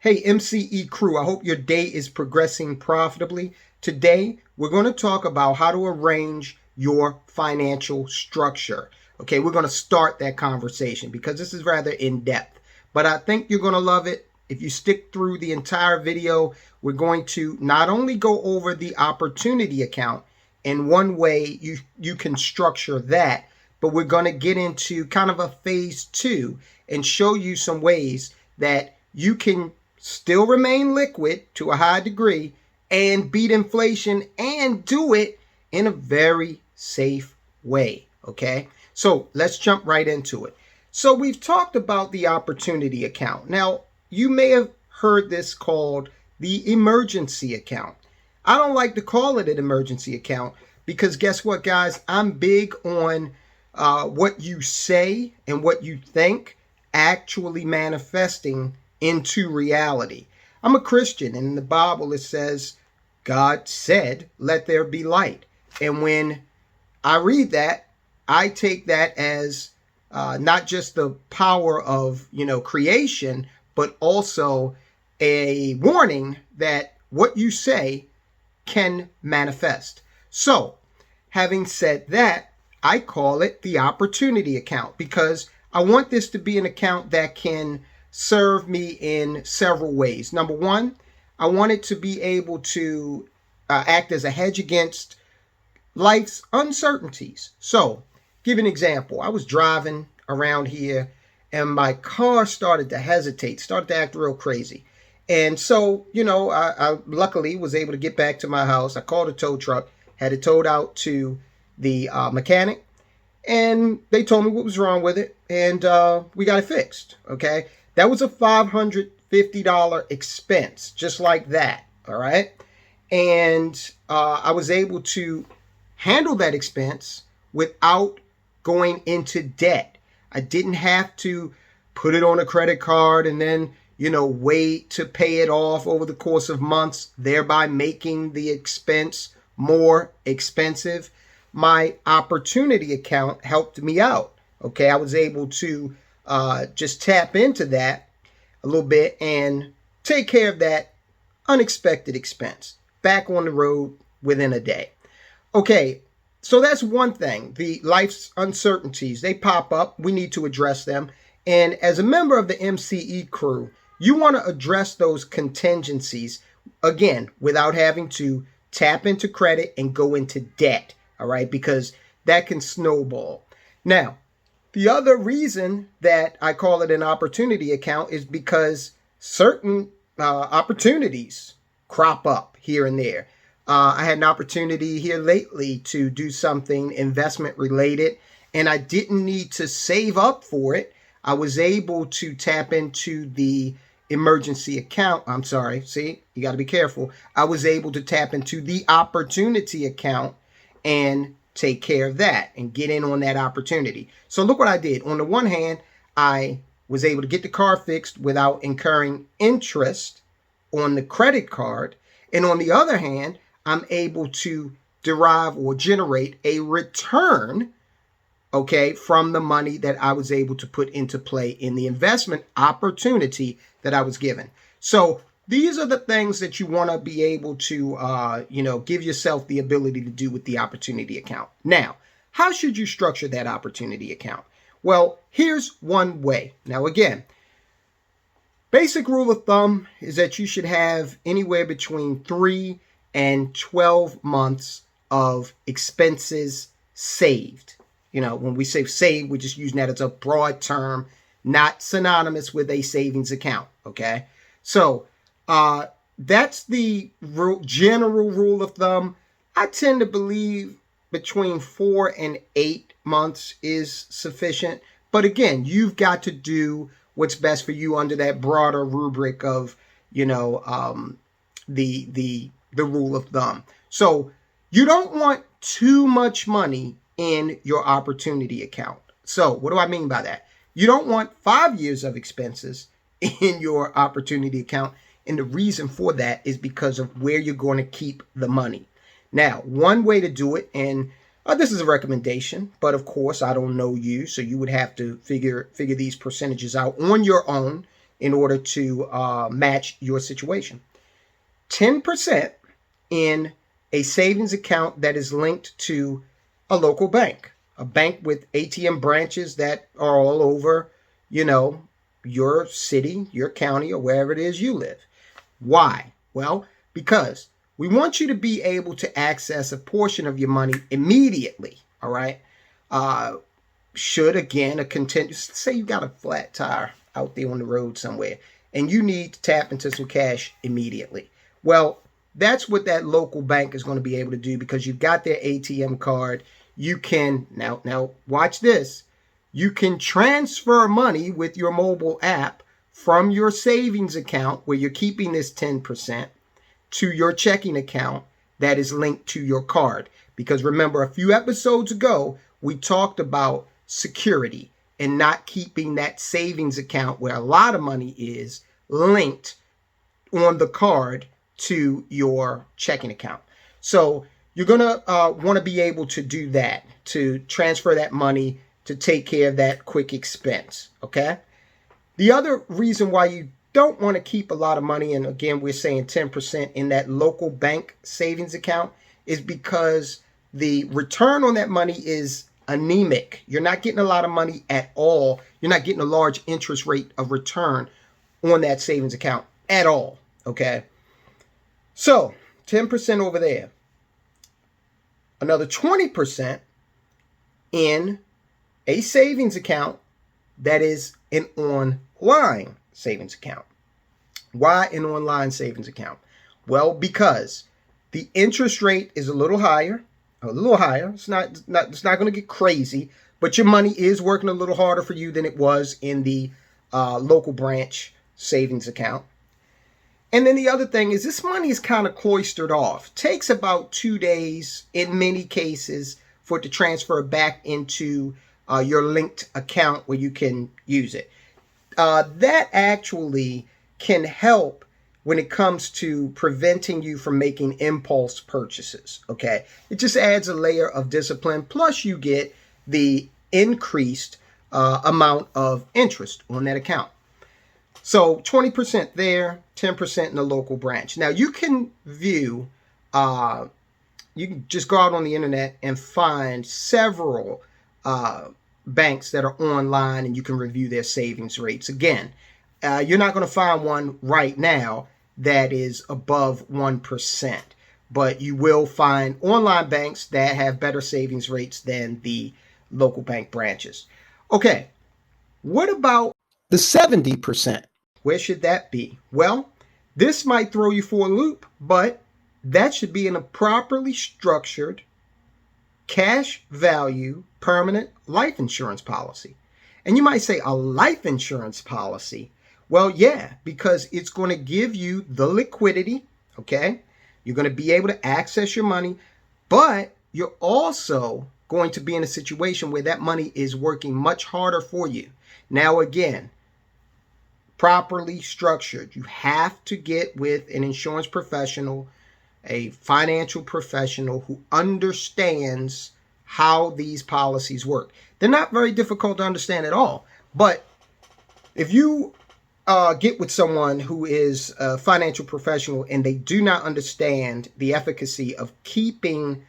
Hey, MCE crew, I hope your day is progressing profitably. Today, we're going to talk about how to arrange your financial structure. Okay, we're going to start that conversation because this is rather in-depth, but I think you're going to love it. If you stick through the entire video, we're going to not only go over the opportunity account and one way you can structure that, but we're going to get into kind of a phase two and show you some ways that you can still remain liquid to a high degree and beat inflation and do it in a very safe way. Okay, so let's jump right into it. So we've talked about the opportunity account. Now, you may have heard this called the emergency account. I don't like to call it an emergency account because guess what, guys? I'm big on what you say and what you think actually manifesting into reality. I'm a Christian, and in the Bible it says, God said, let there be light. And when I read that, I take that as not just the power of, creation, but also a warning that what you say can manifest. So, having said that, I call it the opportunity account because I want this to be an account that can serve me in several ways. Number one, I want it to be able to act as a hedge against life's uncertainties. So, give an example. I was driving around here and my car started to hesitate, started to act real crazy. And so, I luckily was able to get back to my house. I called a tow truck, had it towed out to the mechanic, and they told me what was wrong with it, and we got it fixed. Okay, that was a $550 expense, just like that. All right, and I was able to handle that expense without going into debt. I didn't have to put it on a credit card and then wait to pay it off over the course of months, thereby making the expense more expensive. My opportunity account helped me out. Okay, I was able to just tap into that a little bit and take care of that unexpected expense. Back on the road within a day. Okay, so that's one thing. The life's uncertainties, they pop up. We need to address them. And as a member of the MCE crew, you want to address those contingencies, again, without having to tap into credit and go into debt, all right? Because that can snowball. Now, the other reason that I call it an opportunity account is because certain opportunities crop up here and there. I had an opportunity here lately to do something investment related, and I didn't need to save up for it. I was able to tap into the emergency account. I'm sorry. See, you got to be careful. I was able to tap into the opportunity account and take care of that and get in on that opportunity. So look what I did. On the one hand, I was able to get the car fixed without incurring interest on the credit card. And on the other hand, I'm able to derive or generate a return, okay, from the money that I was able to put into play in the investment opportunity that I was given. So these are the things that you want to be able to, give yourself the ability to do with the opportunity account. Now, how should you structure that opportunity account? Well, here's one way. Now, again, basic rule of thumb is that you should have anywhere between 3 and 12 months of expenses saved. When we say save, we're just using that as a broad term, not synonymous with a savings account. Okay, so that's the general rule of thumb. I tend to believe between 4 and 8 months is sufficient. But again, you've got to do what's best for you under that broader rubric of, the rule of thumb. So you don't want too much money in your opportunity account. So what do I mean by that? You don't want 5 years of expenses in your opportunity account. And the reason for that is because of where you're going to keep the money. Now, one way to do it, and this is a recommendation, but of course I don't know you, so you would have to figure these percentages out on your own. in order to match your situation. 10% in a savings account that is linked to a local bank, a bank with ATM branches that are all over, your city, your county, or wherever it is you live. Why? Well, because we want you to be able to access a portion of your money immediately, all right? Should, again, say you got a flat tire out there on the road somewhere and you need to tap into some cash immediately. Well, that's what that local bank is going to be able to do, because you've got their ATM card. You can, now watch this, you can transfer money with your mobile app from your savings account where you're keeping this 10% to your checking account that is linked to your card. Because remember, a few episodes ago, we talked about security and not keeping that savings account where a lot of money is linked on the card to your checking account. So you're going to want to be able to do that, to transfer that money to take care of that quick expense, okay? The other reason why you don't want to keep a lot of money, and again, we're saying 10% in that local bank savings account, is because the return on that money is anemic. You're not getting a lot of money at all. You're not getting a large interest rate of return on that savings account at all, okay? So 10% over there. Another 20% in a savings account that is an online savings account. Why an online savings account? Well, because the interest rate is a little higher. It's not going to get crazy, but your money is working a little harder for you than it was in the local branch savings account. And then the other thing is, this money is kind of cloistered off. Takes about 2 days in many cases for it to transfer back into your linked account where you can use it. That actually can help when it comes to preventing you from making impulse purchases, okay? It just adds a layer of discipline, plus you get the increased amount of interest on that account. So 20% there, 10% in the local branch. Now you can view, you can just go out on the internet and find several banks that are online, and you can review their savings rates. Again, you're not going to find one right now that is above 1%, but you will find online banks that have better savings rates than the local bank branches. Okay, what about the 70%? Where should that be? Well, this might throw you for a loop, but that should be in a properly structured cash value permanent life insurance policy. And you might say, a life insurance policy? Well, yeah, because it's going to give you the liquidity, okay? You're going to be able to access your money, but you're also going to be in a situation where that money is working much harder for you. Now, again, properly structured. You have to get with an insurance professional, a financial professional who understands how these policies work. They're not very difficult to understand at all. But if you get with someone who is a financial professional and they do not understand the efficacy of keeping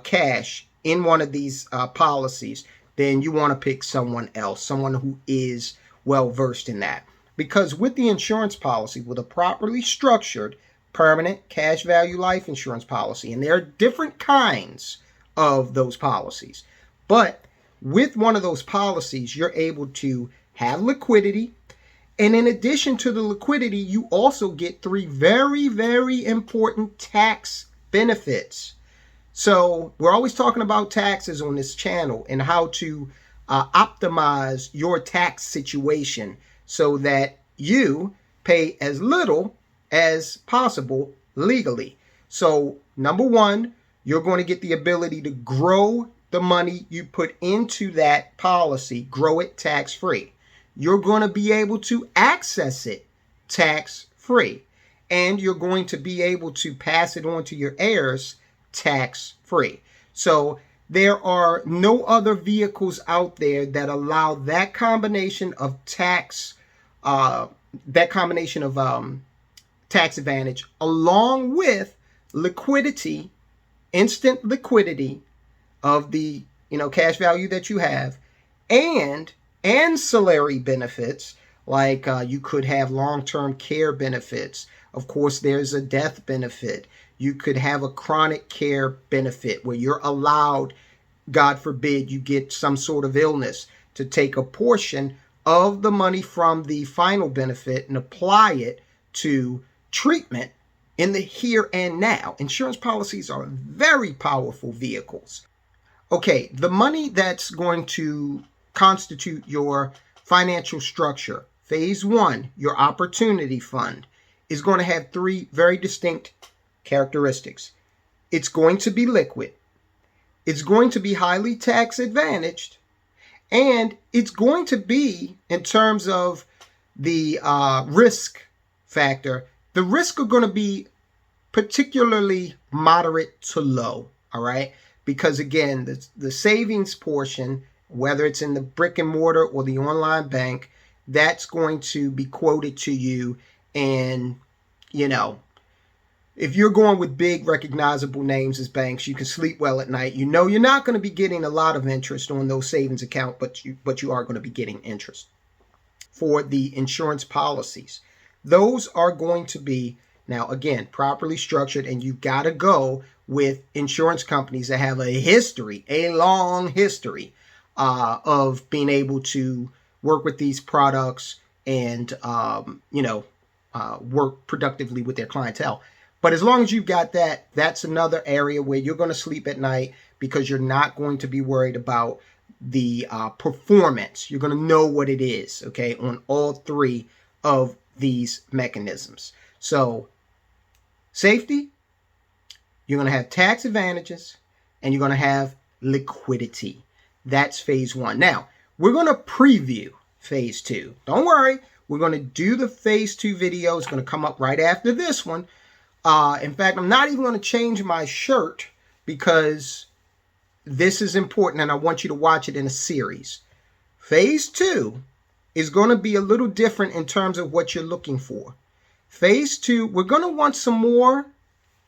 cash in one of these policies, then you want to pick someone else, someone who is well versed in that. Because with the insurance policy, with a properly structured permanent cash value life insurance policy, and there are different kinds of those policies, but with one of those policies, you're able to have liquidity. And in addition to the liquidity, you also get 3 very, very important tax benefits. So we're always talking about taxes on this channel and how to optimize your tax situation so that you pay as little as possible legally. So number one, you're going to get the ability to grow the money you put into that policy, grow it tax-free. You're going to be able to access it tax-free. And you're going to be able to pass it on to your heirs tax-free. So there are no other vehicles out there that allow that combination of tax that combination of tax advantage along with liquidity, instant liquidity of the cash value that you have, and ancillary benefits like you could have long-term care benefits. Of course, there's a death benefit. You could have a chronic care benefit where you're allowed, God forbid, you get some sort of illness, to take a portion of the money from the final benefit and apply it to treatment in the here and now. Insurance policies are very powerful vehicles. Okay, the money that's going to constitute your financial structure, phase one, your opportunity fund, is going to have three very distinct characteristics. It's going to be liquid, it's going to be highly tax advantaged, and it's going to be, in terms of the risk factor, the risks are going to be particularly moderate to low, all right? Because again, the savings portion, whether it's in the brick and mortar or the online bank, that's going to be quoted to you. And, if you're going with big recognizable names as banks, you can sleep well at night. You're not going to be getting a lot of interest on those savings account, but you are going to be getting interest. For the insurance policies, those are going to be, now again, properly structured, and you got to go with insurance companies that have a long history of being able to work with these products and work productively with their clientele. But as long as you've got that, that's another area where you're going to sleep at night, because you're not going to be worried about the performance. You're going to know what it is, okay, on all three of these mechanisms. So safety, you're going to have tax advantages, and you're going to have liquidity. That's phase one. Now, we're going to preview phase two. Don't worry. We're going to do the phase two video. It's going to come up right after this one. In fact, I'm not even going to change my shirt, because this is important and I want you to watch it in a series. Phase two is going to be a little different in terms of what you're looking for. Phase two, we're going to want some more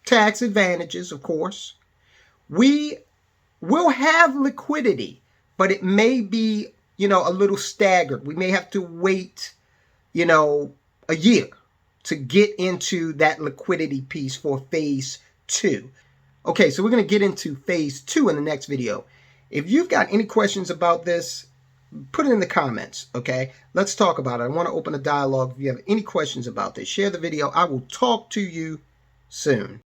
tax advantages, of course. We will have liquidity, but it may be, a little staggered. We may have to wait, a year to get into that liquidity piece for phase two. Okay, so we're going to get into phase two in the next video. If you've got any questions about this, put it in the comments, okay? Let's talk about it. I want to open a dialogue. If you have any questions about this, share the video. I will talk to you soon.